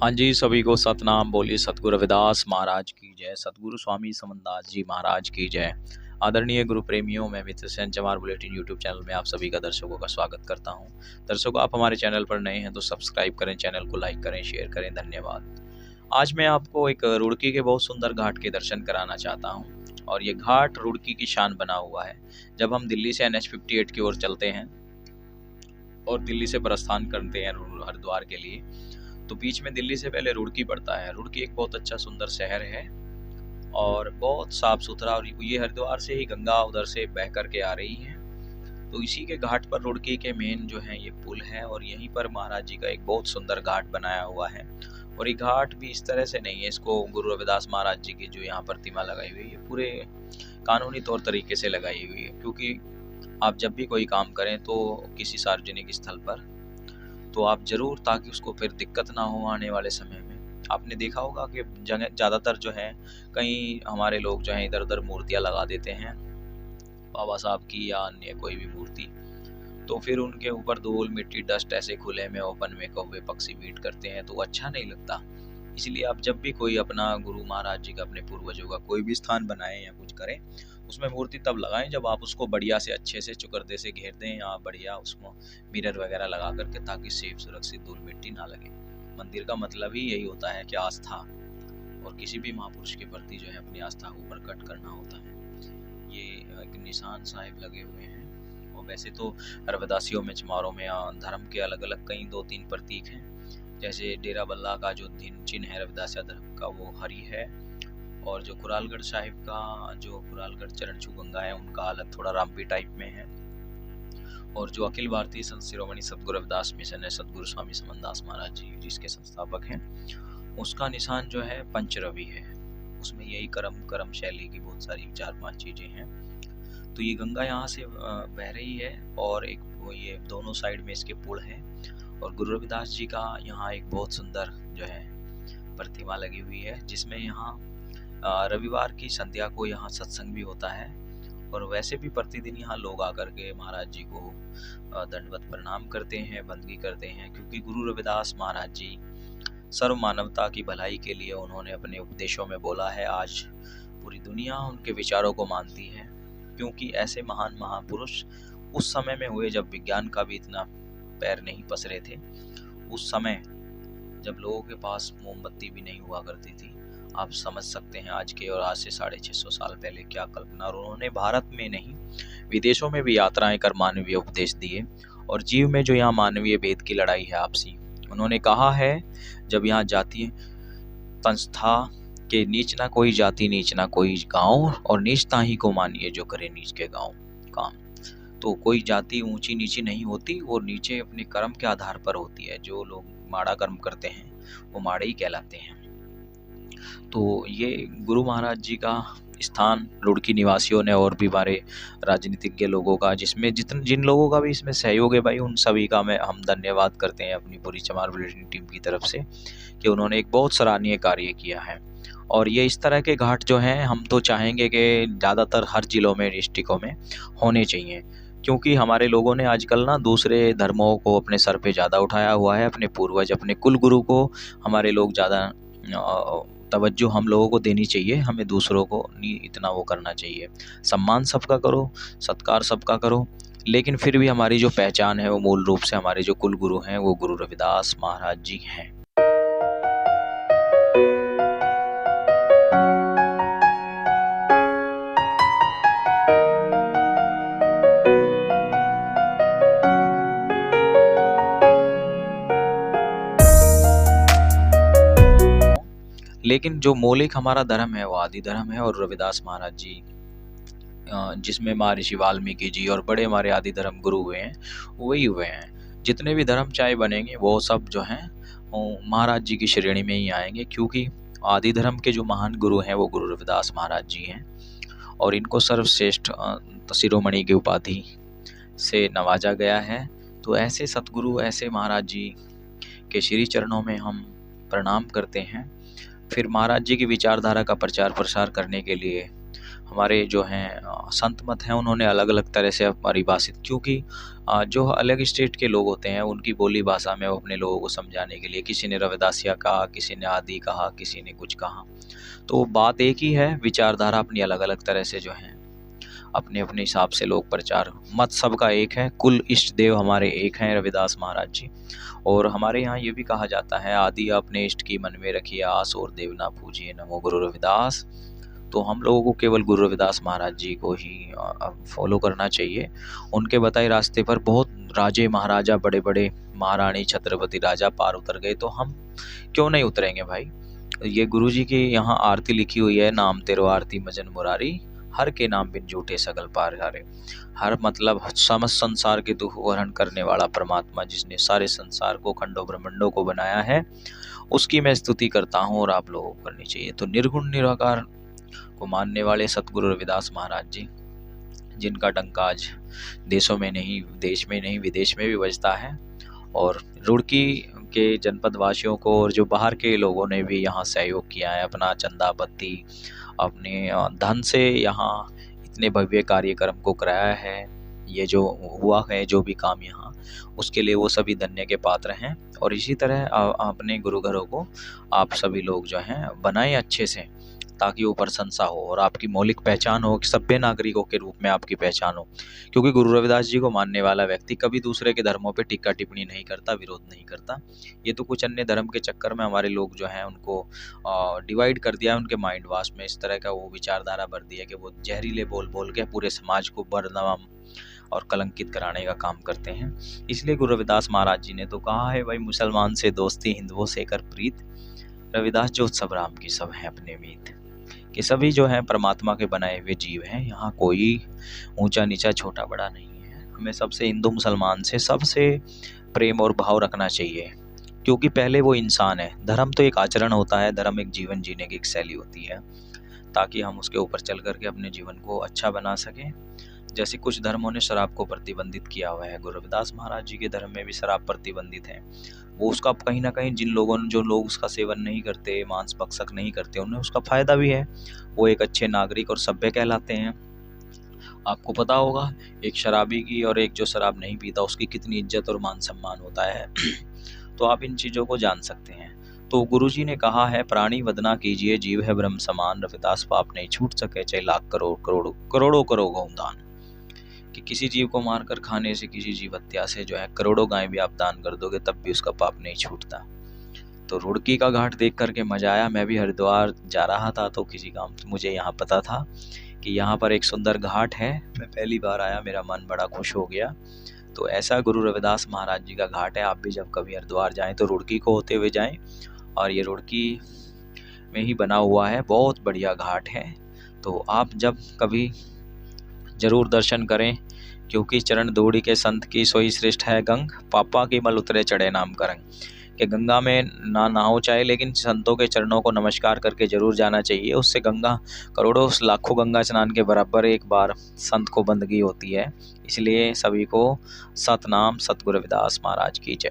हाँ जी, सभी को सतनाम बोलिए। सतगुरु रविदास महाराज की जय। सतगुरु स्वामी समनदास जी महाराज की जय। आदरणीय गुरु प्रेमियों, मैं मित्र सेन चमार बुलेटिन यूट्यूब चैनल में आप सभी का दर्शकों का स्वागत करता हूं। दर्शकों, आप हमारे चैनल पर नए हैं तो सब्सक्राइब करें, चैनल को लाइक करें, शेयर करें। धन्यवाद। आज मैं आपको एक रुड़की के बहुत सुंदर घाट के दर्शन कराना चाहता हूँ और ये घाट रुड़की की शान बना हुआ है। जब हम दिल्ली से NH-58 की ओर चलते हैं और दिल्ली से प्रस्थान करते हैं हरिद्वार के लिए, तो बीच में दिल्ली से पहले रुड़की पड़ता है। रुड़की एक बहुत अच्छा सुंदर शहर है और बहुत साफ सुथरा, और ये हरिद्वार से ही गंगा उधर से बह कर के आ रही है। तो इसी के घाट पर रुड़की के मेन जो है ये पुल है और यहीं पर महाराज जी का एक बहुत सुंदर घाट बनाया हुआ है। और ये घाट भी इस तरह से नहीं है, इसको गुरु रविदास महाराज जी की जो यहाँ प्रतिमा लगाई हुई है पूरे कानूनी तौर तरीके से लगाई हुई है। क्योंकि आप जब भी कोई काम करें तो किसी सार्वजनिक स्थल पर, तो आप जरूर, ताकि उसको फिर दिक्कत ना हो आने वाले समय में। आपने देखा होगा कि ज़्यादातर जो है कई हमारे लोग जो है इधर उधर मूर्तियाँ लगा देते हैं बाबा साहब की या अन्य कोई भी मूर्ति, तो फिर उनके ऊपर धूल मिट्टी डस्ट ऐसे खुले में ओपन में कौवे पक्षी बीट करते हैं, तो अच्छा नहीं लगता। इसलिए आप जब भी कोई अपना गुरु महाराज जी का, अपने पूर्वजों का कोई भी स्थान बनाएं या कुछ करें, उसमें मूर्ति तब लगाएं जब आप उसको बढ़िया से अच्छे से चुकरदे से घेर दें या बढ़िया उसको मिरर वगैरह लगा करके, ताकि सेफ सुरक्षित धूल मिट्टी ना लगे। मंदिर का मतलब ही यही होता है कि आस्था, और किसी भी महापुरुष के प्रति जो है अपनी आस्था को प्रकट करना होता है। ये एक निशान साहिब लगे हुए हैं। और वैसे तो रविदासियों में, चमारों में धर्म के अलग अलग कई 2-3 प्रतीक हैं। जैसे डेरा बल्ला का जो चिन्ह है रविदासिया धर्म का, वो हरी है। और जो कुरालगढ़ साहिब का, जो कुरालगढ़ चरण छू गंगा है, उनका अलग थोड़ा रामपी टाइप में है। और जो अखिल भारतीय संत शिरोमणि सतगुरु रविदास मिशन है, सतगुरु स्वामी समनदास महाराज जी जिसके संस्थापक हैं, उसका निशान जो है पंचरवि है। उसमें यही कर्म शैली की बहुत सारी 4-5 चीजें हैं। तो ये गंगा यहाँ से बह रही है और एक ये दोनों साइड में इसके पुल है। और गुरु रविदास जी का यहाँ एक बहुत सुंदर जो है प्रतिमा लगी हुई है, जिसमें यहाँ रविवार की संध्या को यहाँ सत्संग भी होता है। और वैसे भी प्रतिदिन यहाँ लोग आकर के महाराज जी को दंडवत प्रणाम करते हैं, बंदगी करते हैं। क्योंकि गुरु रविदास महाराज जी सर्व मानवता की भलाई के लिए उन्होंने अपने उपदेशों में बोला है। आज पूरी दुनिया उनके विचारों को मानती है, क्योंकि ऐसे महान महापुरुष उस समय में हुए जब विज्ञान का भी इतना पैर नहीं पसरे थे। उस समय जब लोगों के पास मोमबत्ती भी नहीं हुआ करती थी। आप समझ सकते हैं आज के, और आज से 650 साल पहले क्या कल्पना। और उन्होंने भारत में नहीं, विदेशों में भी यात्राएं कर मानवीय उपदेश दिए। और जीव में जो यहाँ मानवीय भेद की लड़ाई है आपसी, उन्होंने कहा है जब यहाँ जातीय संस्था के नीच ना कोई जाति, नीच ना कोई गांव, और नीचता ही को मानिए जो करे नीच के गांव काम। तो कोई जाति ऊंची नीची नहीं होती, वो नीचे अपने कर्म के आधार पर होती है। जो लोग माड़ा कर्म करते हैं वो माड़े ही कहलाते हैं। तो ये गुरु महाराज जी का स्थान रुड़की निवासियों ने, और भी हमारे राजनीतिज्ञ लोगों का, जिसमें जिन लोगों का भी इसमें सहयोग है भाई, उन सभी का हम धन्यवाद करते हैं अपनी पूरी चमार बुलेटिन टीम की तरफ से, कि उन्होंने एक बहुत सराहनीय कार्य किया है। और ये इस तरह के घाट जो हैं, हम तो चाहेंगे कि ज़्यादातर हर जिलों में, डिस्ट्रिक्टों में होने चाहिए। क्योंकि हमारे लोगों ने आजकल ना दूसरे धर्मों को अपने सर पे ज़्यादा उठाया हुआ है। अपने पूर्वज, अपने कुल गुरु को हमारे लोग ज़्यादा तवज्जो हम लोगों को देनी चाहिए। हमें दूसरों को नहीं इतना वो करना चाहिए। सम्मान सबका करो, सत्कार सबका करो, लेकिन फिर भी हमारी जो पहचान है वो मूल रूप से हमारे जो कुल गुरु हैं वो गुरु रविदास महाराज जी हैं। लेकिन जो मौलिक हमारा धर्म है वो आदि धर्म है, और रविदास महाराज जी जिसमें महर्षि वाल्मीकि जी और बड़े हमारे आदि धर्म गुरु हुए हैं, वही हुए हैं। जितने भी धर्म चाहे बनेंगे वो सब जो हैं महाराज जी की श्रेणी में ही आएंगे। क्योंकि आदि धर्म के जो महान गुरु हैं वो गुरु रविदास महाराज जी हैं, और इनको सर्वश्रेष्ठ शिरोमणि की उपाधि से नवाजा गया है। तो ऐसे सतगुरु, ऐसे महाराज जी के श्री चरणों में हम प्रणाम करते हैं। फिर महाराज जी की विचारधारा का प्रचार प्रसार करने के लिए हमारे जो हैं संत मत हैं उन्होंने अलग अलग तरह से परिभाषित, क्योंकि जो अलग स्टेट के लोग होते हैं उनकी बोली भाषा में वो अपने लोगों को समझाने के लिए, किसी ने रविदासिया कहा, किसी ने आदि कहा, किसी ने कुछ कहा, तो बात एक ही है, विचारधारा अपनी अलग अलग तरह से जो है अपने अपने हिसाब से लोग प्रचार, मत सबका एक है, कुल इष्ट देव हमारे एक हैं रविदास महाराज जी। और हमारे यहाँ ये भी कहा जाता है, आदि अपने इष्ट की मन में रखिए आस और देव ना पूजिए, नमो गुरु रविदास। तो हम लोगों को केवल गुरु रविदास महाराज जी को ही फॉलो करना चाहिए। उनके बताए रास्ते पर बहुत राजे महाराजा, बड़े बड़े महारानी, छत्रपति राजा पार उतर गए, तो हम क्यों नहीं उतरेंगे भाई। ये गुरु जी की यहाँ आरती लिखी हुई है, नाम तेरो आरती मजन मुरारी, हर के नाम बिन झूठे सगल पार हारे। हर मतलब समस्त संसार के दुख हरण करने वाला परमात्मा, जिसने सारे संसार को, खंडों ब्रह्मंडों को बनाया है, उसकी मैं स्तुति करता हूँ और आप लोगों को करनी चाहिए। तो निर्गुण निराकार को मानने वाले सतगुरु रविदास महाराज जी, जिनका डंका आज देशों में नहीं, देश में नहीं, विदेश में भी बजता है, और रुड़की के जनपद वासियों को और जो बाहर के लोगों ने भी यहाँ सहयोग किया है, अपना चंदा बत्ती अपने धन से यहाँ इतने भव्य कार्यक्रम को कराया है। ये जो हुआ है, जो भी काम यहाँ, उसके लिए वो सभी धन्य के पात्र हैं। और इसी तरह अपने गुरु घरों को आप सभी लोग जो हैं बनाएं अच्छे से, ताकि वो प्रशंसा हो और आपकी मौलिक पहचान हो, कि सभ्य नागरिकों के रूप में आपकी पहचान हो। क्योंकि गुरु रविदास जी को मानने वाला व्यक्ति कभी दूसरे के धर्मों पे टिक्का टिप्पणी नहीं करता, विरोध नहीं करता। ये तो कुछ अन्य धर्म के चक्कर में हमारे लोग जो हैं उनको डिवाइड कर दिया, उनके माइंड वाश में इस तरह का वो विचारधारा भर दिया कि वो जहरीले बोल बोल के पूरे समाज को बदनाम और कलंकित कराने का काम करते हैं। इसलिए गुरु रविदास महाराज जी ने तो कहा है, भाई मुसलमान से दोस्ती, हिंदुओं से कर प्रीत, रविदास जो सब राम की सब है अपने मीत, कि सभी जो हैं परमात्मा के बनाए हुए जीव हैं। यहाँ कोई ऊंचा नीचा, छोटा बड़ा नहीं है। हमें सबसे, हिंदू मुसलमान से, सबसे प्रेम और भाव रखना चाहिए, क्योंकि पहले वो इंसान है। धर्म तो एक आचरण होता है, धर्म एक जीवन जीने की एक शैली होती है, ताकि हम उसके ऊपर चल करके अपने जीवन को अच्छा बना सकें। जैसे कुछ धर्मों ने शराब को प्रतिबंधित किया हुआ है, गुरु रविदास महाराज जी के धर्म में भी शराब प्रतिबंधित है। वो उसका कहीं ना कहीं, जिन लोगों ने, जो लोग उसका सेवन नहीं करते, मांस भक्षक नहीं करते, उन्हें उसका फायदा भी है। वो एक अच्छे नागरिक और सभ्य कहलाते हैं। आपको पता होगा एक शराबी की और एक जो शराब नहीं पीता उसकी कितनी इज्जत और मान सम्मान होता है। तो आप इन चीज़ों को जान सकते हैं। तो गुरुजी ने कहा है, प्राणी वदना कीजिए, जीव है ब्रह्म समान, रविदास पाप नहीं छूट सके, चाहे लाख करोड़ करोड़ों करोड़ों करो गौदान। कि किसी जीव को मारकर खाने से, किसी जीव हत्या से जो है करोड़ों गाय भी आप दान कर दोगे, तब भी उसका पाप नहीं छूटता। तो रुड़की का घाट देख करके मजा आया। मैं भी हरिद्वार जा रहा था, तो किसी काम से मुझे यहाँ पता था कि यहाँ पर एक सुंदर घाट है। मैं पहली बार आया, मेरा मन बड़ा खुश हो गया। तो ऐसा गुरु रविदास महाराज जी का घाट है। आप भी जब कभी हरिद्वार जाएं तो रुड़की को होते हुए जाएं, और ये रुड़की में ही बना हुआ है, बहुत बढ़िया घाट है। तो आप जब कभी जरूर दर्शन करें, क्योंकि चरण दौड़ी के संत की सोई श्रेष्ठ है गंग, पापा की मल उतरे चढ़े नाम करंग। कि गंगा में ना नहाओ चाहे, लेकिन संतों के चरणों को नमस्कार करके जरूर जाना चाहिए। उससे गंगा करोड़ों लाखों गंगा स्नान के बराबर एक बार संत को बंदगी होती है। इसलिए सभी को सतनाम, सतगुरु रविदास महाराज की जय।